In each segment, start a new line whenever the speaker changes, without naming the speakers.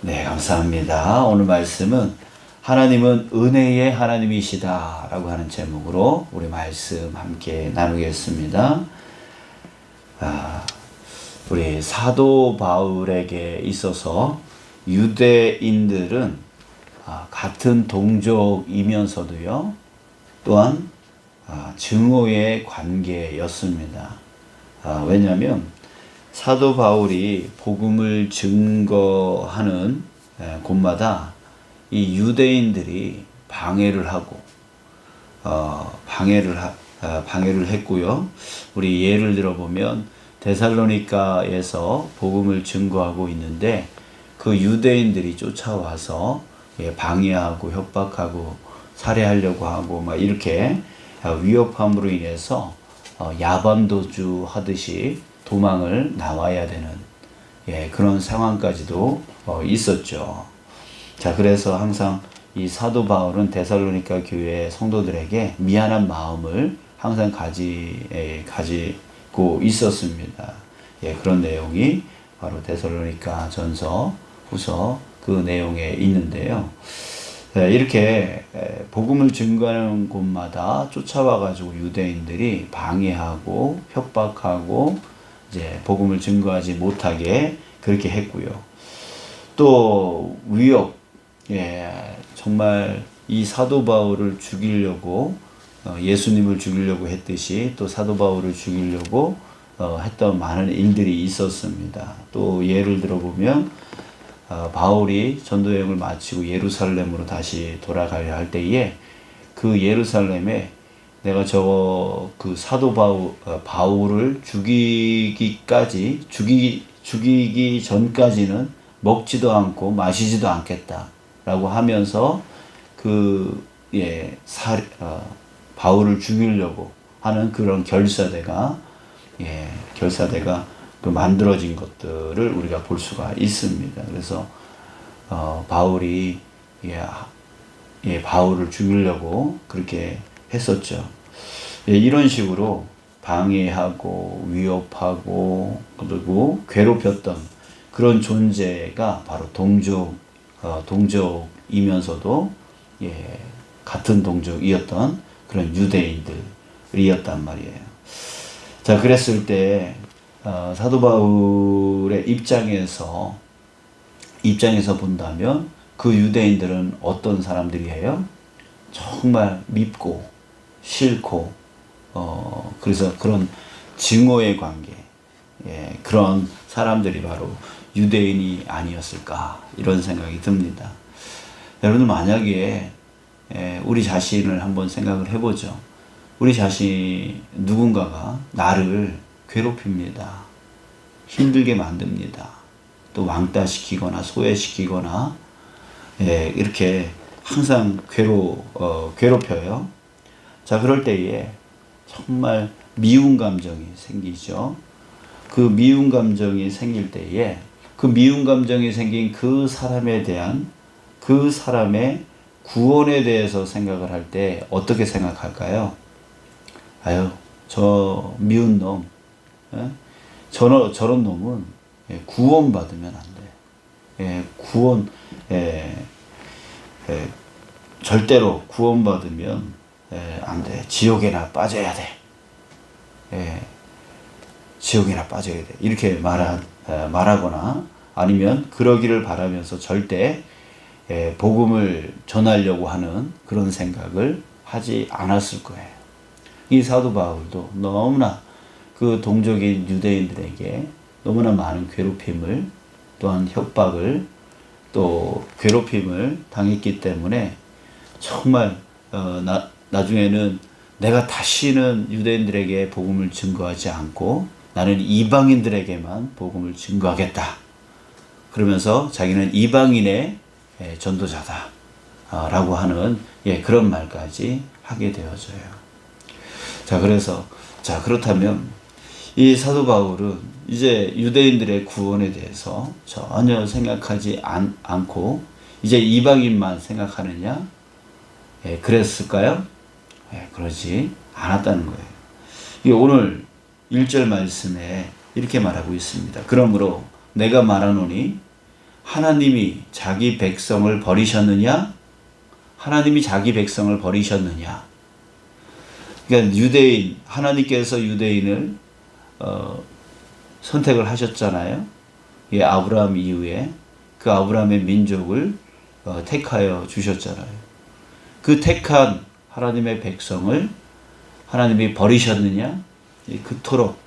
네, 감사합니다. 오늘 말씀은 하나님은 은혜의 하나님이시다 라고 하는 제목으로 우리 말씀 함께 나누겠습니다. 우리 사도 바울에게 있어서 유대인들은 같은 동족이면서도요, 또한 증오의 관계였습니다. 왜냐하면 사도 바울이 복음을 증거하는 곳마다 이 유대인들이 방해를 하고 방해를 했고요. 우리 예를 들어 보면 데살로니가에서 복음을 증거하고 있는데 그 유대인들이 쫓아와서 방해하고 협박하고 살해하려고 하고 막 이렇게 위협함으로 인해서 야반도주 하듯이 도망을 나와야 되는 그런 상황까지도 있었죠. 자, 그래서 항상 이 사도 바울은 데살로니가 교회 성도들에게 미안한 마음을 항상 가지고 있었습니다. 그런 내용이 바로 데살로니가 전서, 후서 그 내용에 있는데요. 이렇게 복음을 증거하는 곳마다 쫓아와가지고 유대인들이 방해하고 협박하고 이제 복음을 증거하지 못하게 그렇게 했고요. 또 위협, 정말 이 사도 바울을 죽이려고 예수님을 죽이려고 했듯이 또 사도 바울을 죽이려고 했던 많은 일들이 있었습니다. 또 예를 들어 보면 바울이 전도 여행을 마치고 예루살렘으로 다시 돌아가려 할 때에 그 예루살렘에 내가 그 사도 바울을 죽이기 전까지는 먹지도 않고 마시지도 않겠다라고 하면서 바울을 죽이려고 하는 그런 결사대가 만들어진 것들을 우리가 볼 수가 있습니다. 그래서 바울이 바울을 죽이려고 그렇게 했었죠. 이런 식으로 방해하고 위협하고 그리고 괴롭혔던 그런 존재가 바로 동족이면서도 같은 동족이었던 그런 유대인들이었단 말이에요. 자, 그랬을 때 사도 바울의 입장에서 본다면 그 유대인들은 어떤 사람들이에요? 정말 밉고 싫고 그래서 그런 증오의 관계, 그런 사람들이 바로 유대인이 아니었을까 이런 생각이 듭니다. 여러분, 만약에 우리 자신을 한번 생각을 해보죠. 우리 누군가가 나를 괴롭힙니다. 힘들게 만듭니다. 또 왕따시키거나 소외시키거나 이렇게 항상 괴롭혀요. 자, 그럴 때에 정말 미운 감정이 생기죠. 그 미운 감정이 생길 때에 그 미운 감정이 생긴 그 사람에 대한 그 사람의 구원에 대해서 생각을 할 때 어떻게 생각할까요? 아유, 저 미운 놈, 저런 놈은 구원받으면 안 돼. 절대로 구원받으면 안 돼. 지옥에나 빠져야 돼. 지옥에나 빠져야 돼. 이렇게 말하거나 아니면 그러기를 바라면서 절대 복음을 전하려고 하는 그런 생각을 하지 않았을 거예요. 이 사도 바울도 너무나 그 동족인 유대인들에게 너무나 많은 괴롭힘을 또한 협박을 또 괴롭힘을 당했기 때문에 정말 나중에는 내가 다시는 유대인들에게 복음을 증거하지 않고 나는 이방인들에게만 복음을 증거하겠다. 그러면서 자기는 이방인의 전도자다 라고 하는 그런 말까지 하게 되어져요. 그렇다면 이 사도 바울은 이제 유대인들의 구원에 대해서 전혀 생각하지 않고 이제 이방인만 생각하느냐? 그랬을까요? 그러지 않았다는 거예요. 이게 오늘 1절 말씀에 이렇게 말하고 있습니다. 그러므로 내가 말하노니 하나님이 자기 백성을 버리셨느냐? 하나님이 자기 백성을 버리셨느냐? 그러니까 유대인, 하나님께서 유대인을 선택을 하셨잖아요. 예, 아브라함 이후에 그 아브라함의 민족을 택하여 주셨잖아요. 그 택한 하나님의 백성을 하나님이 버리셨느냐? 예, 그토록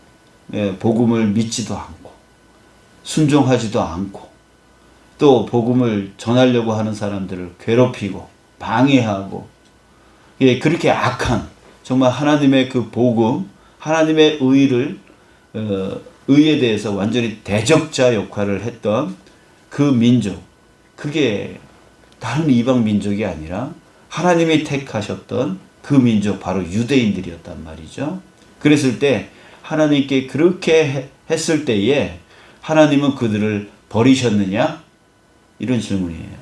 복음을 믿지도 않고 순종하지도 않고 또 복음을 전하려고 하는 사람들을 괴롭히고 방해하고 예, 그렇게 악한 정말 하나님의 그 복음, 하나님의 의에 대해서 완전히 대적자 역할을 했던 그 민족, 그게 다른 이방 민족이 아니라 하나님이 택하셨던 그 민족, 바로 유대인들이었단 말이죠. 그랬을 때 하나님께 그렇게 했을 때에 하나님은 그들을 버리셨느냐? 이런 질문이에요.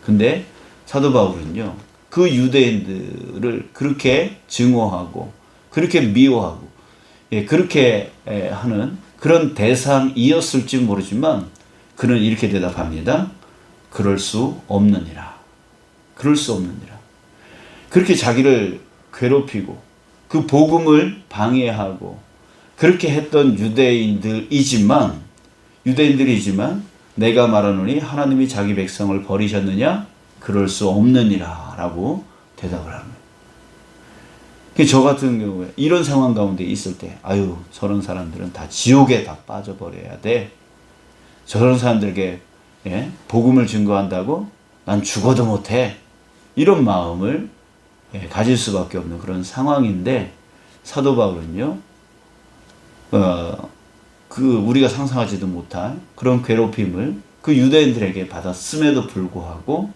근데 사도 바울은요, 그 유대인들을 그렇게 증오하고 그렇게 미워하고 예, 그렇게 하는 그런 대상이었을지 모르지만 그는 이렇게 대답합니다. 그럴 수 없느니라. 그럴 수 없느니라. 그렇게 자기를 괴롭히고 그 복음을 방해하고 그렇게 했던 유대인들이지만 내가 말하노니 하나님이 자기 백성을 버리셨느냐? 그럴 수 없느니라 라고 대답을 합니다. 저 같은 경우에 이런 상황 가운데 있을 때 아유, 저런 사람들은 다 지옥에 다 빠져버려야 돼. 저런 사람들에게 복음을 증거한다고 난 죽어도 못해. 이런 마음을 가질 수밖에 없는 그런 상황인데 사도 바울은요, 우리가 상상하지도 못할 그런 괴롭힘을 그 유대인들에게 받았음에도 불구하고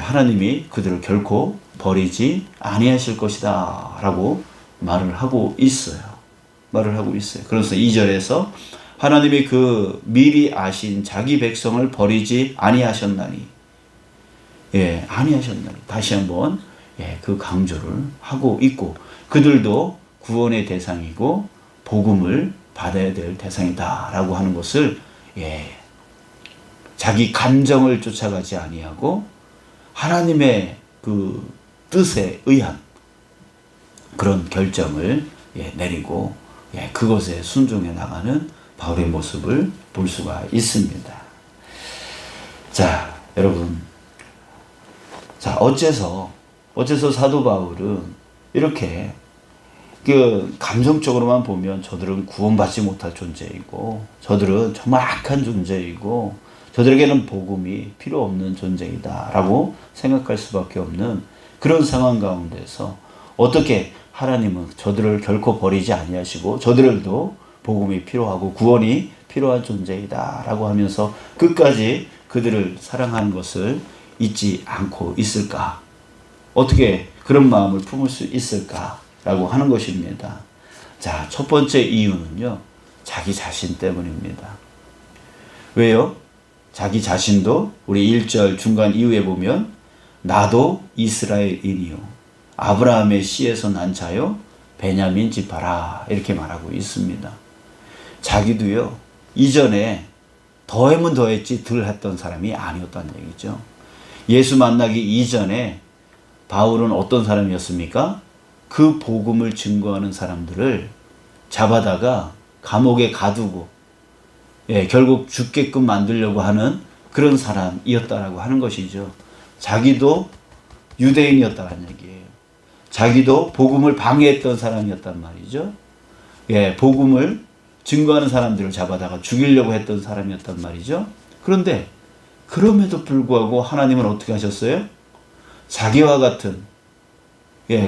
하나님이 그들을 결코 버리지 아니하실 것이다 라고 말을 하고 있어요. 그래서 2절에서 하나님이 그 미리 아신 자기 백성을 버리지 아니하셨나니 아니하셨나니 다시 한번 그 강조를 하고 있고 그들도 구원의 대상이고 복음을 받아야 될 대상이다 라고 하는 것을 자기 감정을 쫓아가지 아니하고 하나님의 그 뜻에 의한 그런 결정을 내리고 그것에 순종해 나가는 바울의 모습을 볼 수가 있습니다. 자, 여러분, 어째서 사도 바울은 이렇게 그 감정적으로만 보면 저들은 구원받지 못할 존재이고 저들은 정말 악한 존재이고 저들에게는 복음이 필요 없는 존재이다 라고 생각할 수밖에 없는 그런 상황 가운데서 어떻게 하나님은 저들을 결코 버리지 아니하시고 저들도 복음이 필요하고 구원이 필요한 존재이다 라고 하면서 끝까지 그들을 사랑하는 것을 잊지 않고 있을까? 어떻게 그런 마음을 품을 수 있을까? 라고 하는 것입니다. 자, 첫 번째 이유는요, 자기 자신 때문입니다. 왜요? 자기 자신도 우리 1절 중간 이후에 보면 나도 이스라엘인이요 아브라함의 씨에서 난 자요 베냐민 지파라 이렇게 말하고 있습니다. 자기도요 이전에 더하면 더했지 덜 했던 사람이 아니었다는 얘기죠. 예수 만나기 이전에 바울은 어떤 사람이었습니까? 그 복음을 증거하는 사람들을 잡아다가 감옥에 가두고 결국 죽게끔 만들려고 하는 그런 사람이었다라고 하는 것이죠. 자기도 유대인이었다는 얘기예요. 자기도 복음을 방해했던 사람이었단 말이죠. 복음을 증거하는 사람들을 잡아다가 죽이려고 했던 사람이었단 말이죠. 그런데 그럼에도 불구하고 하나님은 어떻게 하셨어요? 자기와 같은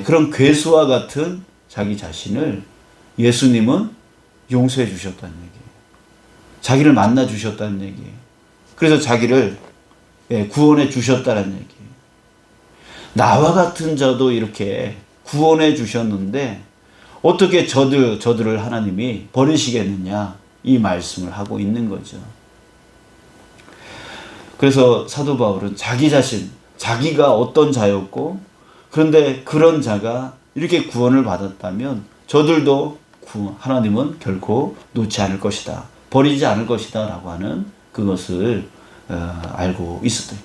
그런 괴수와 같은 자기 자신을 예수님은 용서해 주셨다는 얘기예요. 자기를 만나 주셨다는 얘기예요. 그래서 자기를 구원해 주셨다는 얘기예요. 나와 같은 자도 이렇게 구원해 주셨는데 어떻게 저들을 하나님이 버리시겠느냐 이 말씀을 하고 있는 거죠. 그래서 사도 바울은 자기 자신, 자기가 어떤 자였고 그런데 그런 자가 이렇게 구원을 받았다면 저들도 하나님은 결코 놓지 않을 것이다. 버리지 않을 것이다 라고 하는 그것을 알고 있었대.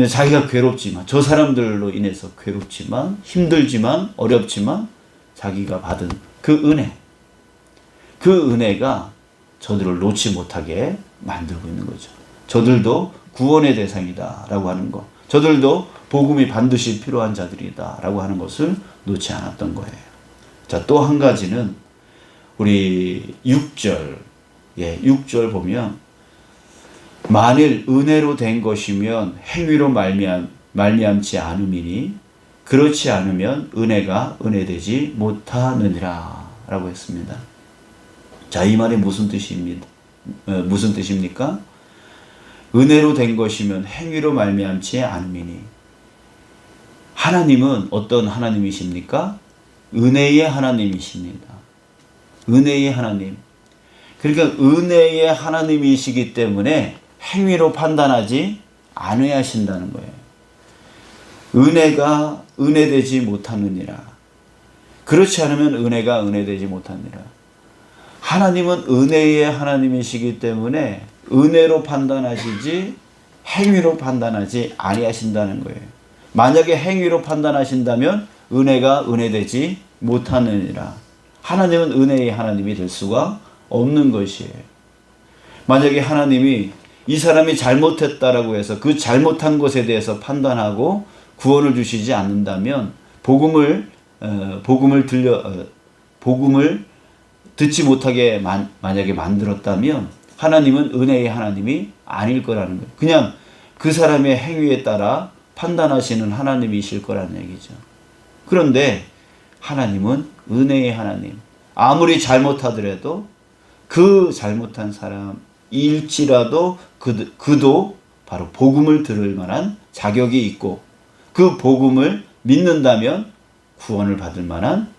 자기가 괴롭지만, 저 사람들로 인해서 괴롭지만, 힘들지만, 어렵지만 자기가 받은 그 은혜가 저들을 놓지 못하게 만들고 있는 거죠. 저들도 구원의 대상이다 라고 하는 것, 저들도 복음이 반드시 필요한 자들이다 라고 하는 것을 놓지 않았던 거예요. 자, 또 한 가지는 우리 6절 보면, 만일 은혜로 된 것이면 행위로 말미암지 않음이니 그렇지 않으면 은혜가 은혜되지 못하느니라 라고 했습니다. 자, 이 말이 무슨 뜻입니까? 은혜로 된 것이면 행위로 말미암지 않음이니, 하나님은 어떤 하나님이십니까? 은혜의 하나님이십니다. 은혜의 하나님. 그러니까 은혜의 하나님이시기 때문에 행위로 판단하지 않아야 하신다는 거예요. 은혜가 은혜되지 못하느니라. 그렇지 않으면 은혜가 은혜되지 못하느니라. 하나님은 은혜의 하나님이시기 때문에 은혜로 판단하시지 행위로 판단하지 아니하신다는 거예요. 만약에 행위로 판단하신다면 은혜가 은혜되지 못하느니라. 하나님은 은혜의 하나님이 될 수가 없는 것이에요. 만약에 하나님이 이 사람이 잘못했다라고 해서 그 잘못한 것에 대해서 판단하고 구원을 주시지 않는다면, 복음을 듣지 못하게 만약에 만들었다면 하나님은 은혜의 하나님이 아닐 거라는 거예요. 그냥 그 사람의 행위에 따라 판단하시는 하나님이실 거라는 얘기죠. 그런데 하나님은 은혜의 하나님. 아무리 잘못하더라도 그 잘못한 사람일지라도 그도 바로 복음을 들을 만한 자격이 있고, 그 복음을 믿는다면 구원을 받을 만한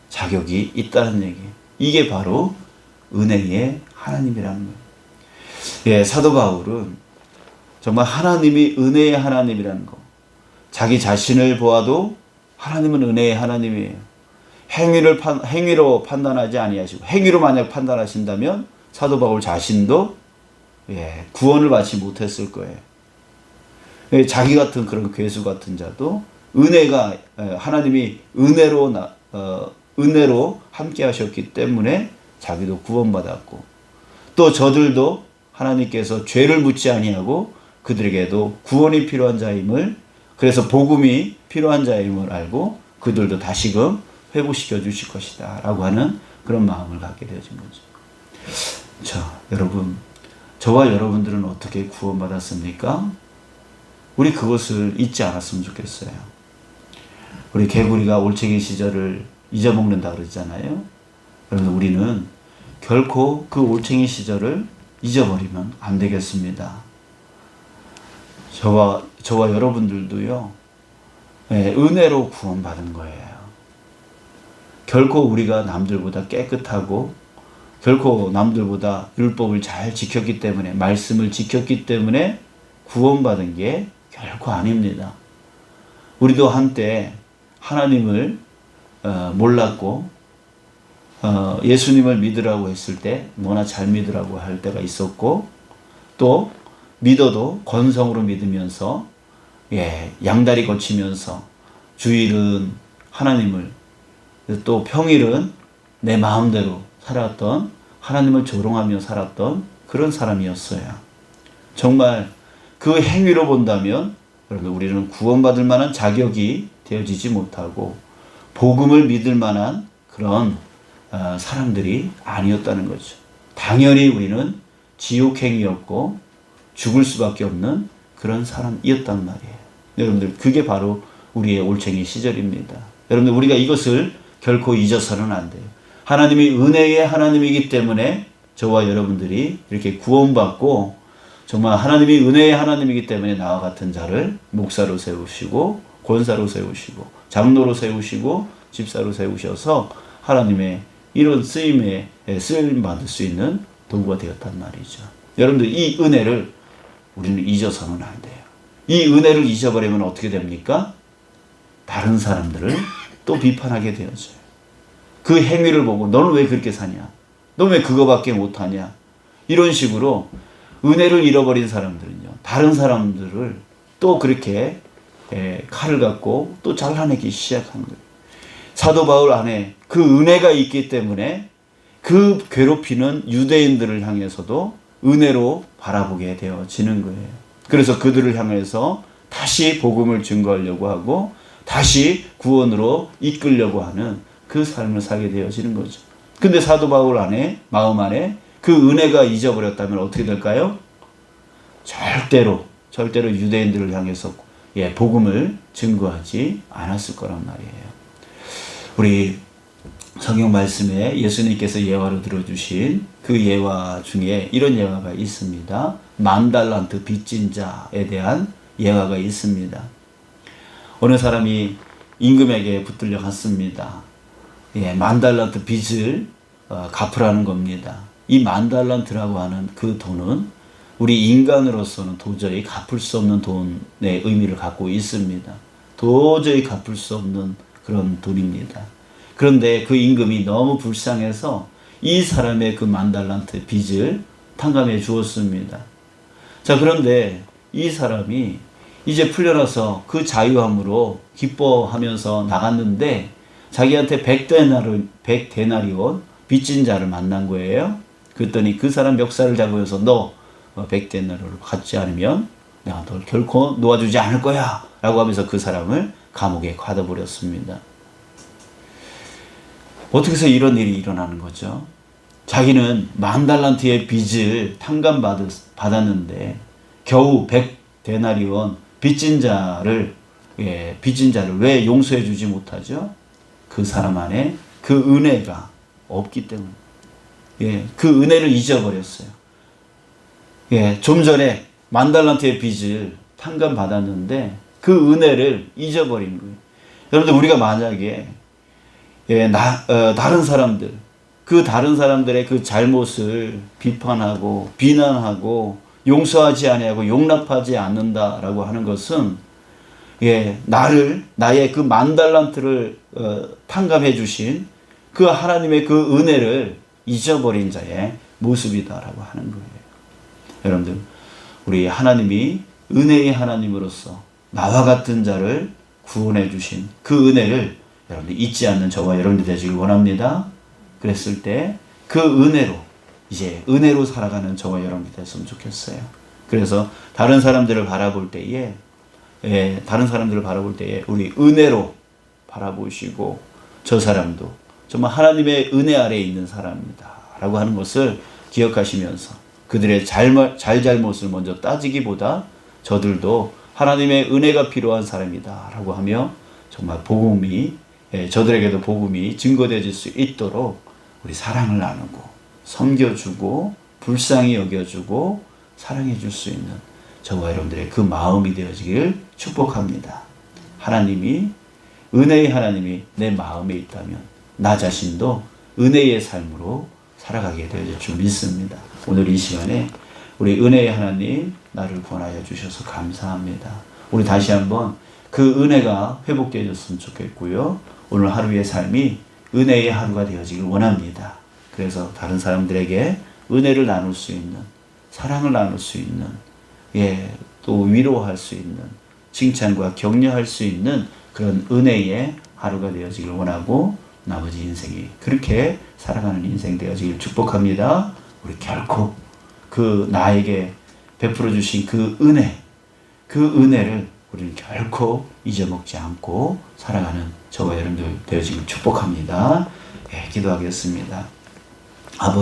자격이 있다는 얘기예요. 이게 바로 은혜의 하나님이라는 거예요. 예, 사도 바울은 정말 하나님이 은혜의 하나님이라는 거, 자기 자신을 보아도 하나님은 은혜의 하나님이에요. 행위로 판단하지 아니하시고, 행위로 만약 판단하신다면 사도 바울 자신도 구원을 받지 못했을 거예요. 자기 같은 그런 괴수 같은 자도 하나님이 은혜로 함께 하셨기 때문에 자기도 구원받았고, 또 저들도 하나님께서 죄를 묻지 아니하고 그들에게도 구원이 필요한 자임을, 그래서 복음이 필요한 자임을 알고 그들도 다시금 회복시켜 주실 것이다 라고 하는 그런 마음을 갖게 되어진 거죠. 자, 여러분, 저와 여러분들은 어떻게 구원받았습니까? 우리 그것을 잊지 않았으면 좋겠어요. 우리 개구리가 올챙이 시절을 잊어먹는다 그러잖아요. 그래서 우리는 결코 그 올챙이 시절을 잊어버리면 안 되겠습니다. 저와 여러분들도요, 은혜로 구원받은 거예요. 결코 우리가 남들보다 깨끗하고, 결코 남들보다 율법을 잘 지켰기 때문에, 말씀을 지켰기 때문에 구원받은 게 결코 아닙니다. 우리도 한때 하나님을 몰랐고, 예수님을 믿으라고 했을 때 너나 잘 믿으라고 할 때가 있었고, 또 믿어도 건성으로 믿으면서 양다리 거치면서 주일은 하나님을, 또 평일은 내 마음대로 살았던, 하나님을 조롱하며 살았던 그런 사람이었어요. 정말 그 행위로 본다면 여러분, 우리는 구원받을 만한 자격이 되어지지 못하고 복음을 믿을 만한 그런 사람들이 아니었다는 거죠. 당연히 우리는 지옥행이었고 죽을 수밖에 없는 그런 사람이었단 말이에요. 여러분들, 그게 바로 우리의 올챙이 시절입니다. 여러분들, 우리가 이것을 결코 잊어서는 안 돼요. 하나님이 은혜의 하나님이기 때문에 저와 여러분들이 이렇게 구원받고, 정말 하나님이 은혜의 하나님이기 때문에 나와 같은 자를 목사로 세우시고, 권사로 세우시고, 장로로 세우시고, 집사로 세우셔서 하나님의 이런 쓰임 받을 수 있는 도구가 되었단 말이죠. 여러분들, 이 은혜를 우리는 잊어서는 안 돼요. 이 은혜를 잊어버리면 어떻게 됩니까? 다른 사람들을 또 비판하게 되어져요. 그 행위를 보고 너는 왜 그렇게 사냐? 너 왜 그거밖에 못하냐? 이런 식으로 은혜를 잃어버린 사람들은요, 다른 사람들을 또 그렇게 칼을 갖고 또 잘라내기 시작하는 거예요. 사도 바울 안에 그 은혜가 있기 때문에 그 괴롭히는 유대인들을 향해서도 은혜로 바라보게 되어지는 거예요. 그래서 그들을 향해서 다시 복음을 증거하려고 하고 다시 구원으로 이끌려고 하는 그 삶을 살게 되어지는 거죠. 근데 사도 바울 안에, 마음 안에 그 은혜가 잊어버렸다면 어떻게 될까요? 절대로 유대인들을 향해서 복음을 증거하지 않았을 거란 말이에요. 우리 성경 말씀에 예수님께서 예화로 들어주신 그 예화 중에 이런 예화가 있습니다. 10,000달란트 빚진 자에 대한 예화가 있습니다. 어느 사람이 임금에게 붙들려 갔습니다. 10,000달란트 빚을 갚으라는 겁니다. 이 10,000달란트라고 하는 그 돈은 우리 인간으로서는 도저히 갚을 수 없는 돈의 의미를 갖고 있습니다. 도저히 갚을 수 없는 그런 돈입니다. 그런데 그 임금이 너무 불쌍해서 이 사람의 그 10,000달란트 빚을 탕감해 주었습니다. 자, 그런데 이 사람이 이제 풀려나서 그 자유함으로 기뻐하면서 나갔는데 자기한테 100데나리온 빚진 자를 만난 거예요. 그랬더니 그 사람 멱살을 잡으면서 너 100데나리온을 받지 않으면 내가 널 결코 놓아주지 않을 거야 라고 하면서 그 사람을 감옥에 가둬버렸습니다. 어떻게 해서 이런 일이 일어나는 거죠? 자기는 10,000달란트의 빚을 탕감받았는데 겨우 100데나리온 빚진 자를 왜 용서해 주지 못하죠? 그 사람 안에 그 은혜가 없기 때문에. 그 은혜를 잊어버렸어요. 좀 전에 10,000달란트의 빚을 탕감받았는데 그 은혜를 잊어버린 거예요. 여러분들, 우리가 만약에 다른 사람들, 그 다른 사람들의 그 잘못을 비판하고 비난하고 용서하지 아니하고 용납하지 않는다라고 하는 것은 나의 그 10,000달란트를 탕감해 주신 그 하나님의 그 은혜를 잊어버린 자의 모습이다라고 하는 거예요. 여러분들, 우리 하나님이 은혜의 하나님으로서 나와 같은 자를 구원해 주신 그 은혜를 여러분들 잊지 않는 저와 여러분들 되시길 원합니다. 그랬을 때 그 은혜로, 이제 은혜로 살아가는 저와 여러분들 됐으면 좋겠어요. 그래서 다른 사람들을 바라볼 때에 우리 은혜로 바라보시고 저 사람도 정말 하나님의 은혜 아래에 있는 사람이다 라고 하는 것을 기억하시면서 그들의 잘못을 먼저 따지기보다 저들도 하나님의 은혜가 필요한 사람이다 라고 하며 정말 복음이, 저들에게도 복음이 증거되어질 수 있도록 우리 사랑을 나누고 섬겨주고 불쌍히 여겨주고 사랑해 줄 수 있는 저와 여러분들의 그 마음이 되어지길 축복합니다. 은혜의 하나님이 내 마음에 있다면 나 자신도 은혜의 삶으로 살아가게 되어질 줄 믿습니다. 오늘 이 시간에 우리 은혜의 하나님, 나를 권하여 주셔서 감사합니다. 우리 다시 한번 그 은혜가 회복되어졌으면 좋겠고요. 오늘 하루의 삶이 은혜의 하루가 되어지길 원합니다. 그래서 다른 사람들에게 은혜를 나눌 수 있는, 사랑을 나눌 수 있는, 또 위로할 수 있는, 칭찬과 격려할 수 있는 그런 은혜의 하루가 되어지길 원하고 나머지 인생이 그렇게 살아가는 인생 되어지길 축복합니다. 우리 결코 그 나에게 베풀어 주신 그 은혜를 우리는 결코 잊어먹지 않고 살아가는 저와 여러분들 되어지길 축복합니다. 기도하겠습니다.